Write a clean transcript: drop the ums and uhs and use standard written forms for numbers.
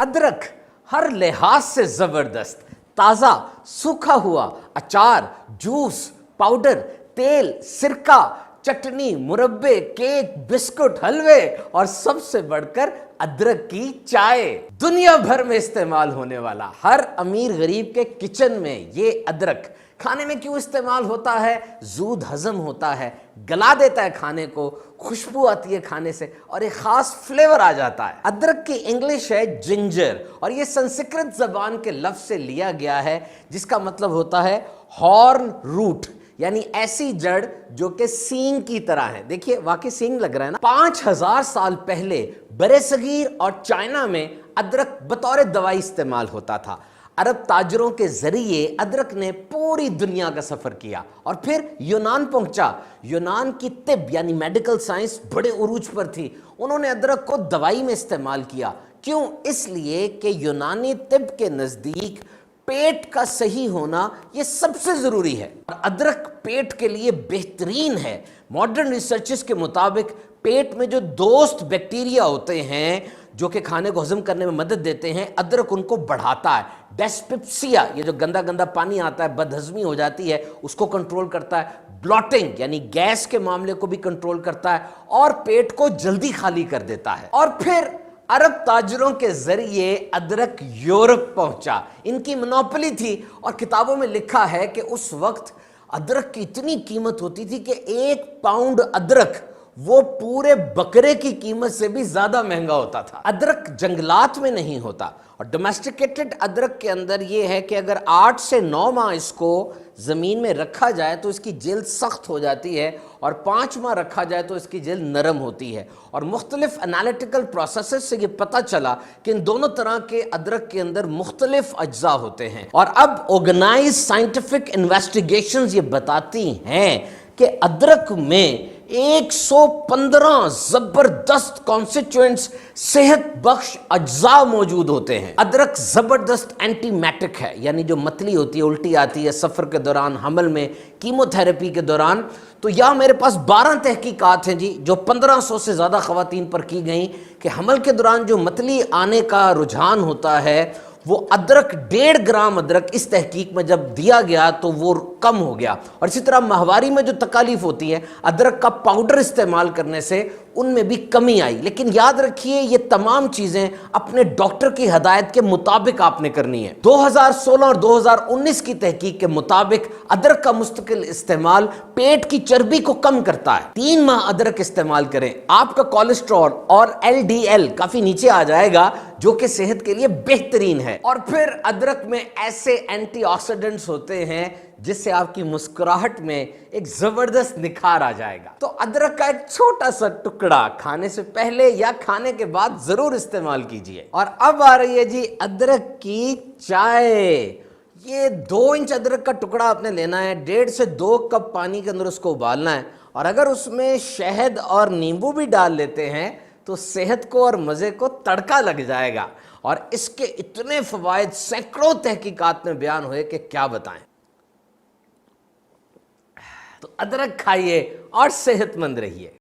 अदरक हर लिहाज से जबरदस्त, ताज़ा, सूखा हुआ, अचार, जूस, पाउडर, तेल, सिरका, चटनी, मुरब्बे, केक, बिस्कुट, हलवे और सबसे बढ़कर अदरक की चाय। दुनिया भर में इस्तेमाल होने वाला हर अमीर गरीब के किचन में ये अदरक खाने में क्यों इस्तेमाल होता है? ज़ूद हजम होता है, गला देता है खाने को, खुशबू आती है खाने से और एक खास फ्लेवर आ जाता है। अदरक की इंग्लिश है जिंजर और ये संस्कृत जबान के लफ्ज से लिया गया है जिसका मतलब होता है हॉर्न रूट, यानी ऐसी जड़ जो कि सींग की तरह है। देखिए वाकई सींग लग रहा है ना। 5000 साल पहले बरेसगीर और चाइना में अदरक बतौर दवाई इस्तेमाल होता था। अरब ताजरों के जरिए अदरक ने पूरी दुनिया का सफर किया और फिर यूनान पहुंचा। यूनान की तिब यानी मेडिकल साइंस बड़े उरूज पर थी। उन्होंने अदरक को दवाई में इस्तेमाल किया। क्यों? इसलिए कि यूनानी तिब के नजदीक पेट का सही होना ये सबसे जरूरी है और अदरक पेट के लिए बेहतरीन है। मॉडर्न रिसर्चेस के मुताबिक पेट में जो दोस्त बैक्टीरिया होते हैं जो कि खाने को हजम करने में मदद देते हैं, अदरक उनको बढ़ाता है। डेस्पिप्सिया, ये जो गंदा गंदा पानी आता है, बदहजमी हो जाती है, उसको कंट्रोल करता है। ब्लॉटिंग यानी गैस के मामले को भी कंट्रोल करता है और पेट को जल्दी खाली कर देता है। और फिर अरब ताजरों के जरिए अदरक यूरोप पहुंचा। इनकी मोनोपोली थी और किताबों में लिखा है कि उस वक्त अदरक की इतनी कीमत होती थी कि 1 पाउंड अदरक वो पूरे बकरे की कीमत से भी ज्यादा महंगा होता था। अदरक जंगलात में नहीं होता और डोमेस्टिकेटेड अदरक के अंदर ये है कि अगर 8 से 9 माह इसको जमीन में रखा जाए तो इसकी जेल सख्त हो जाती है और 5 माह रखा जाए तो इसकी जेल नरम होती है। और मुख्तलिफ एनालिटिकल प्रोसेसेस से ये पता चला कि इन दोनों तरह के अदरक के अंदर मुख्तलिफ अज्जा होते हैं। और अब ऑर्गेनाइज साइंटिफिक इन्वेस्टिगेशंस ये बताती हैं कि अदरक में 115 जबरदस्त कॉन्स्टिट्यूएंट्स सेहत बख्श अज्जा मौजूद होते हैं। अदरक जबरदस्त एंटीमेटिक है, यानी जो मतली होती है, उल्टी आती है सफर के दौरान, हमल में, कीमोथेरेपी के दौरान। तो यहाँ मेरे पास 12 तहकीकात हैं जी जो 1500 से ज़्यादा ख़वातीन पर की गई कि हमल के दौरान जो मतली आने का रुझान होता है वो अदरक 1.5 ग्राम अदरक इस तहकीक में जब दिया गया तो वो कम हो गया। और इसी तरह माहवारी में जो तकालीफ होती है अदरक का पाउडर इस्तेमाल करने से उनमें भी कमी आई। लेकिन याद रखिए ये तमाम चीज़ें अपने डॉक्टर की हदायत के मुताबिक आपने करनी है। 2016 और 2019 की तहकीक के मुताबिक अदरक का मुस्तकिल इस्तेमाल पेट की चर्बी को कम करता है। 3 माह अदरक इस्तेमाल करें, आपका कोलेस्ट्रॉल और LDL काफी नीचे आ जाएगा जो कि सेहत के लिए बेहतरीन है। और फिर अदरक में ऐसे एंटीऑक्सीडेंट्स होते हैं जिससे आपकी मुस्कुराहट में एक जबरदस्त निखार आ जाएगा। तो अदरक का एक छोटा सा टुकड़ा खाने से पहले या खाने के बाद जरूर इस्तेमाल कीजिए। और अब आ रही है जी अदरक की चाय। ये 2 इंच अदरक का टुकड़ा आपने लेना है, 1.5 से 2 कप पानी के अंदर उसको उबालना है और अगर उसमें शहद और नींबू भी डाल लेते हैं तो सेहत को और मजे को तड़का लग जाएगा। और इसके इतने फवायद सैकड़ों तहकीकात में बयान हुए कि क्या बताएं। तो अदरक खाइए और सेहतमंद रहिए।